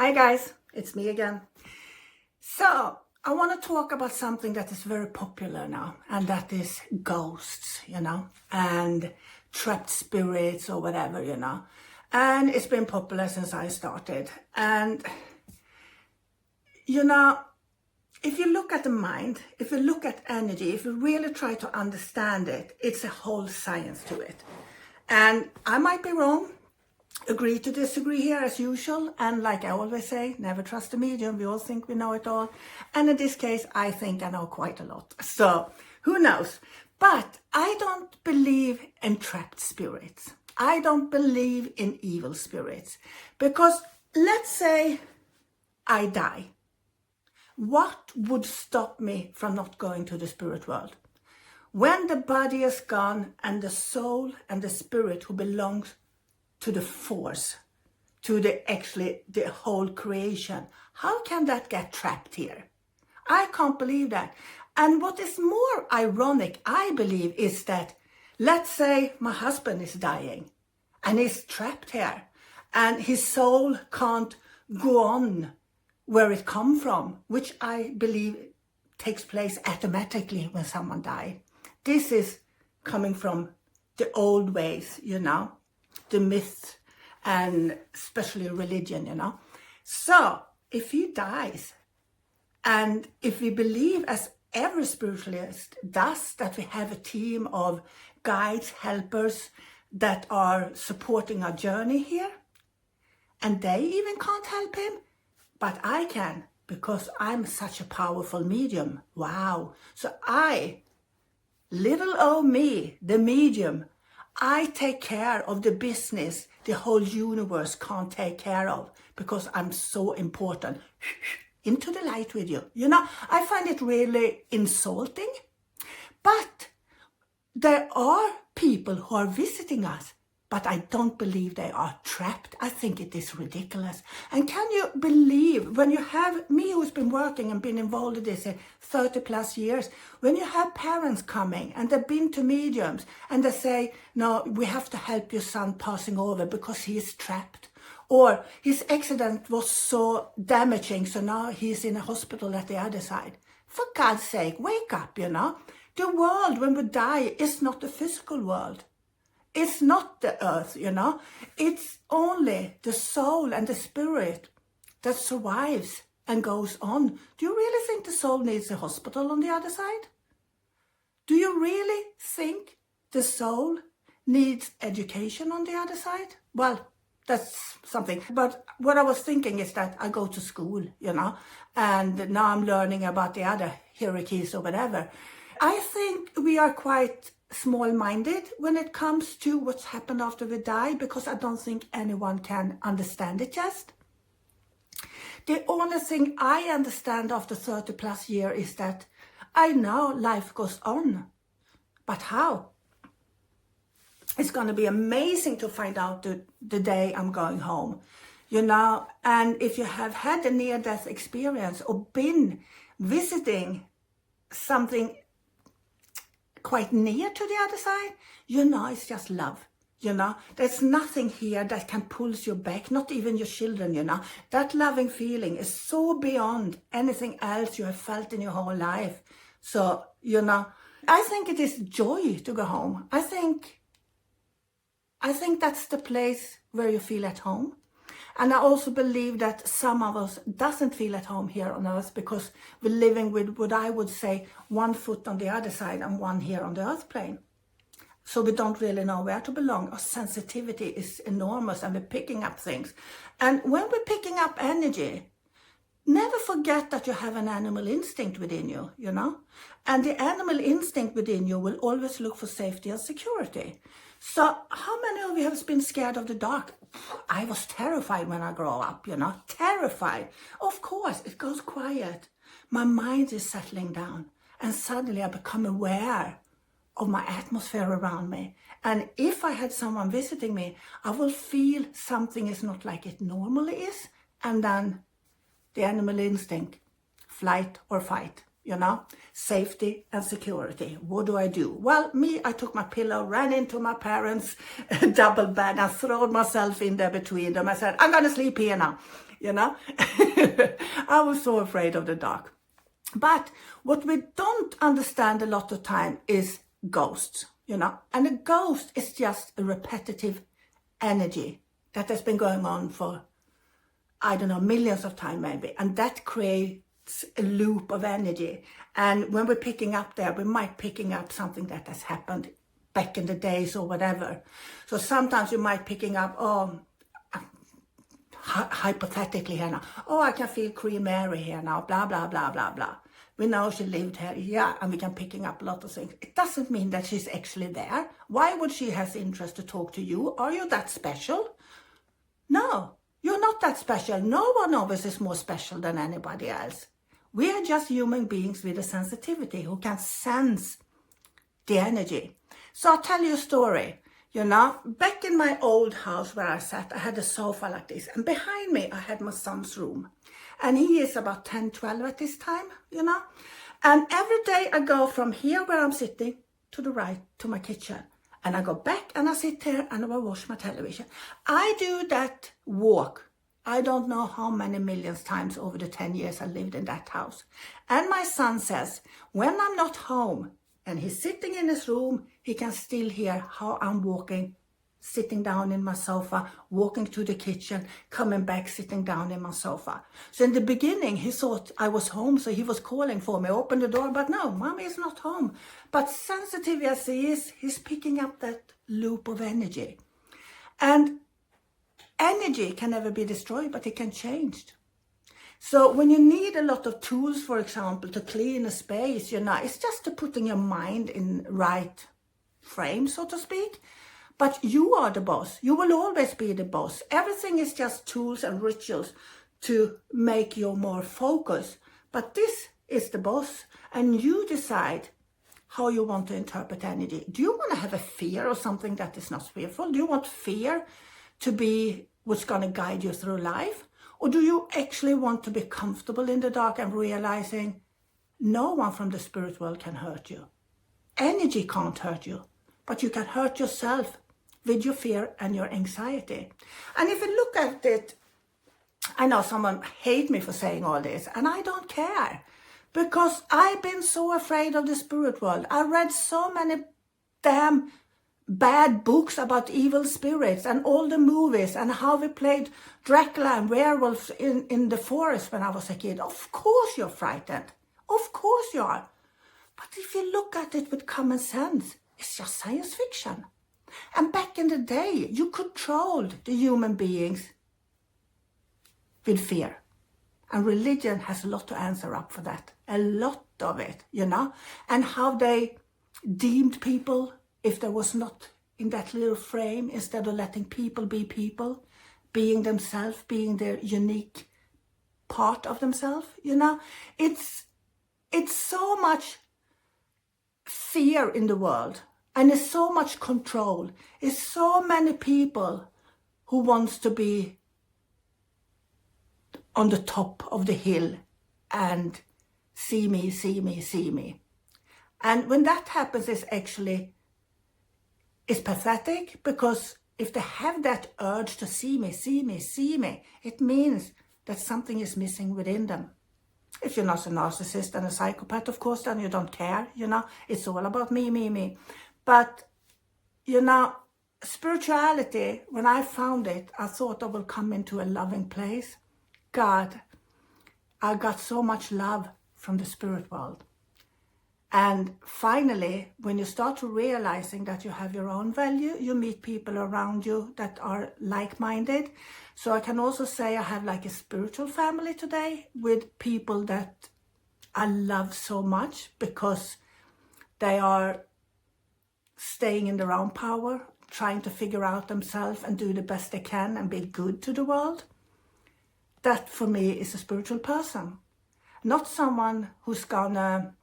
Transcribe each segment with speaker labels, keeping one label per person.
Speaker 1: Hi guys, it's me again. So I want to talk about something that is very popular now, and that is ghosts, and trapped spirits or whatever, and it's been popular since I started. And if you look at the mind, if you look at energy, if you really try to understand it, it's a whole science to it. And I might be wrong, agree to disagree here as usual, and like I always say, never trust a medium. We all think we know it all, and in this case I think I know quite a lot, so who knows. But I don't believe in trapped spirits. I don't believe in evil spirits, because let's say I die. What would stop me from not going to the spirit world? When the body is gone and the soul and the spirit who belongs to the force, to the whole creation, how can that get trapped here? I can't believe that. And what is more ironic, I believe, is that, let's say my husband is dying and he's trapped here and his soul can't go on where it come from, which I believe takes place automatically when someone dies. This is coming from the old ways, the myths, and especially religion, So if he dies, and if we believe, as every spiritualist does, that we have a team of guides, helpers that are supporting our journey here, and they even can't help him, but I can, because I'm such a powerful medium. Wow. So little old me, the medium, I take care of the business the whole universe can't take care of, because I'm so important. Into the light with you. I find it really insulting. But there are people who are visiting us, but I don't believe they are trapped. I think it is ridiculous. And can you believe, when you have me who's been working and been involved in this 30 plus years, when you have parents coming and they've been to mediums and they say, no, we have to help your son passing over because he is trapped. Or his accident was so damaging, so now he's in a hospital at the other side. For God's sake, wake up, The world when we die is not the physical world. It's not the earth, It's only the soul and the spirit that survives and goes on. Do you really think the soul needs a hospital on the other side? Do you really think the soul needs education on the other side? Well, that's something. But what I was thinking is that I go to school, and now I'm learning about the other hierarchies or whatever. I think we are quite small-minded when it comes to what's happened after we die, because I don't think anyone can understand it just. The only thing I understand after 30 plus years is that I know life goes on. But how? It's going to be amazing to find out the day I'm going home, and if you have had a near-death experience or been visiting something quite near to the other side, it's just love, There's nothing here that can pull you back, not even your children, That loving feeling is so beyond anything else you have felt in your whole life. So, I think it is joy to go home. I think that's the place where you feel at home. And I also believe that some of us doesn't feel at home here on earth, because we're living with what I would say one foot on the other side and one here on the earth plane. So we don't really know where to belong. Our sensitivity is enormous and we're picking up things. And when we're picking up energy, never forget that you have an animal instinct within you, And the animal instinct within you will always look for safety and security. So how many of you have been scared of the dark? I was terrified when I grew up, Terrified. Of course, it goes quiet. My mind is settling down. And suddenly I become aware of my atmosphere around me. And if I had someone visiting me, I will feel something is not like it normally is. And then the animal instinct, flight or fight. Safety and security. What do? Well, I took my pillow, ran into my parents' double bed and threw myself in there between them. I said, I'm going to sleep here now. you know. I was so afraid of the dark. But what we don't understand a lot of time is ghosts, you know. And a ghost is just a repetitive energy that has been going on for, I don't know, millions of times maybe. And that creates a loop of energy. And when we're picking up there, we might picking up something that has happened back in the days or whatever. So sometimes you might picking up, hypothetically here now, I can feel Queen Mary here now, blah, blah, blah, blah, blah. We know she lived here, yeah, and we can picking up a lot of things. It doesn't mean that she's actually there. Why would she have interest to talk to you? Are you that special? No, you're not that special. No one of us is more special than anybody else. We are just human beings with a sensitivity who can sense the energy. So I'll tell you a story. You know, back in my old house where I sat, I had a sofa like this. And behind me, I had my son's room. And he is about 10, 12 at this time, you know. And every day I go from here where I'm sitting to the right to my kitchen. And I go back and I sit there and I will watch my television. I do that walk. I don't know how many millions times over the 10 years I lived in that house. And my son says, when I'm not home and he's sitting in his room, he can still hear how I'm walking, sitting down in my sofa, walking to the kitchen, coming back, sitting down in my sofa. So in the beginning, he thought I was home, so he was calling for me, open the door, but no, Mommy is not home. But sensitive as he is, he's picking up that loop of energy. And energy can never be destroyed, but it can change. So when you need a lot of tools, for example, to clean a space, you know, it's just to putting your mind in right frame, so to speak. But you are the boss. You will always be the boss. Everything is just tools and rituals to make you more focused. But this is the boss, and you decide how you want to interpret energy. Do you want to have a fear of something that is not fearful? Do you want fear to be what's going to guide you through life? Or do you actually want to be comfortable in the dark and realizing no one from the spirit world can hurt you? Energy can't hurt you, but you can hurt yourself with your fear and your anxiety. And if you look at it, I know someone hates me for saying all this, and I don't care, because I've been so afraid of the spirit world. I read so many damn bad books about evil spirits and all the movies and how we played Dracula and werewolves in the forest when I was a kid. Of course you're frightened. Of course you are. But if you look at it with common sense, it's just science fiction. And back in the day, you controlled the human beings with fear. And religion has a lot to answer up for that. A lot of it, you know. And how they deemed people if there was not in that little frame, instead of letting people, being themselves, being their unique part of themselves, you know. It's so much fear in the world, and it's so much control. It's so many people who wants to be on the top of the hill and see me, see me, see me. And when that happens, it's pathetic, because if they have that urge to see me, see me, see me, it means that something is missing within them. If you're not a narcissist and a psychopath, of course, then you don't care, you know. It's all about me, me, me. But, you know, spirituality, when I found it, I thought I would come into a loving place. God, I got so much love from the spirit world. And finally, when you start to realizing that you have your own value, you meet people around you that are like-minded. So I can also say I have like a spiritual family today with people that I love so much, because they are staying in their own power, trying to figure out themselves and do the best they can and be good to the world. That for me is a spiritual person, not someone who's gonna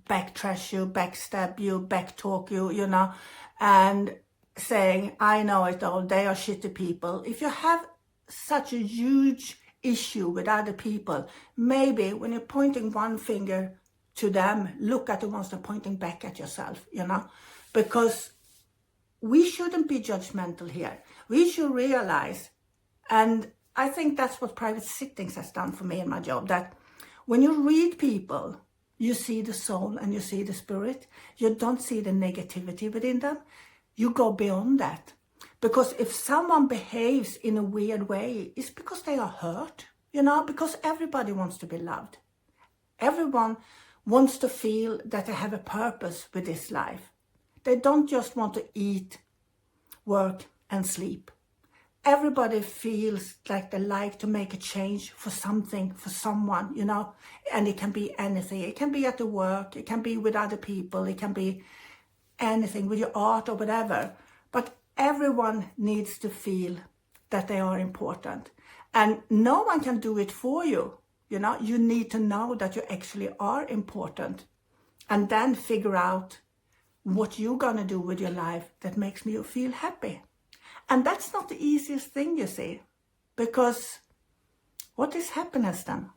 Speaker 1: backtrash you, backstab you, backtalk you, you know, and saying, I know it all, they are shitty people. If you have such a huge issue with other people, maybe when you're pointing one finger to them, look at the ones that are pointing back at yourself, you know, because we shouldn't be judgmental here. We should realize and I think that's what private sittings has done for me in my job, that when you read people, you see the soul and you see the spirit. You don't see the negativity within them. You go beyond that. Because if someone behaves in a weird way, it's because they are hurt, because everybody wants to be loved. Everyone wants to feel that they have a purpose with this life. They don't just want to eat, work, and sleep. Everybody feels like they like to make a change for something, for someone, and it can be anything. It can be at the work, it can be with other people, it can be anything with your art or whatever. But everyone needs to feel that they are important. And no one can do it for you. You need to know that you actually are important, and then figure out what you're going to do with your life that makes you feel happy. And that's not the easiest thing, you see, because what is happiness then?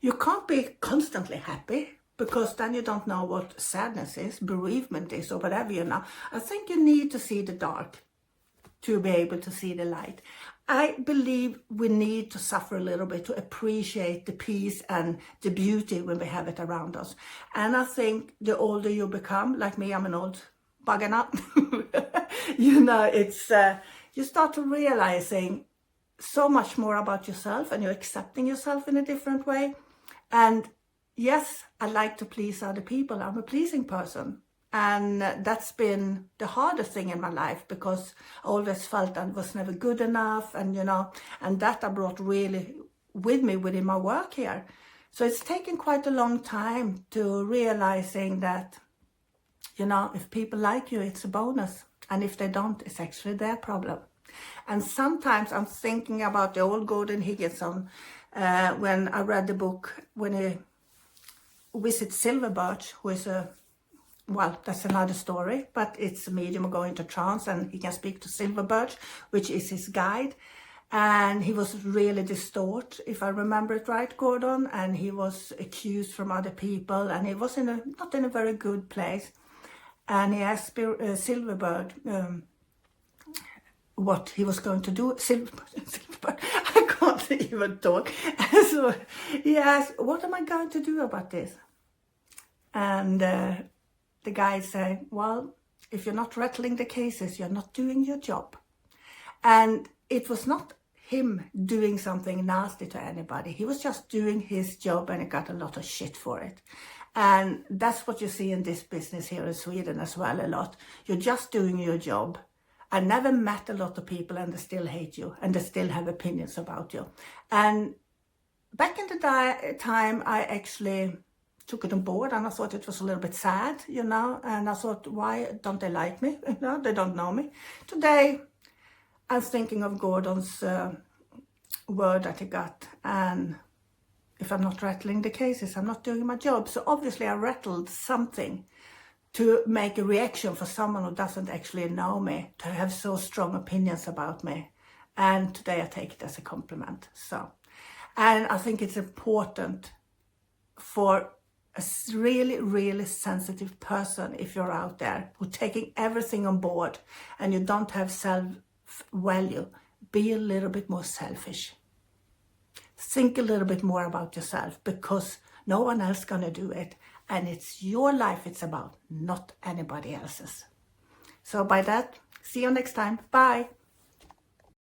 Speaker 1: You can't be constantly happy, because then you don't know what sadness is, bereavement is, or whatever, I think you need to see the dark to be able to see the light. I believe we need to suffer a little bit to appreciate the peace and the beauty when we have it around us. And I think the older you become, like me, I'm an old bugger now, it's you start to realizing so much more about yourself, and you're accepting yourself in a different way. And yes, I like to please other people. I'm a pleasing person. And that's been the hardest thing in my life, because I always felt I was never good enough, and and that I brought really with me within my work here. So it's taken quite a long time to realizing that, if people like you, it's a bonus. And if they don't, it's actually their problem. And sometimes I'm thinking about the old Gordon Higginson, when I read the book, when he visits Silverbirch, who is that's another story, but it's a medium going to trance, and he can speak to Silverbirch, which is his guide. And he was really distraught, if I remember it right, Gordon, and he was accused from other people, and he was not in a very good place. And he asked Silverbird what he was going to do. Silverbird, I can't even talk. And so he asked, what am I going to do about this? And the guy said, well, if you're not rattling the cases, you're not doing your job. And it was not him doing something nasty to anybody. He was just doing his job, and he got a lot of shit for it. And that's what you see in this business here in Sweden as well a lot. You're just doing your job. I never met a lot of people, and they still hate you, and they still have opinions about you. And back in the time, I actually took it on board, and I thought it was a little bit sad, and I thought, why don't they like me? They don't know me. Today, I'm thinking of Gordon's word that he got, and if I'm not rattling the cases, I'm not doing my job. So obviously I rattled something to make a reaction for someone who doesn't actually know me, to have so strong opinions about me. And today I take it as a compliment. And I think it's important for a really, really sensitive person, if you're out there, who's taking everything on board and you don't have self-value, be a little bit more selfish. Think a little bit more about yourself, because no one else is going to do it. And it's your life it's about, not anybody else's. So by that, see you next time. Bye.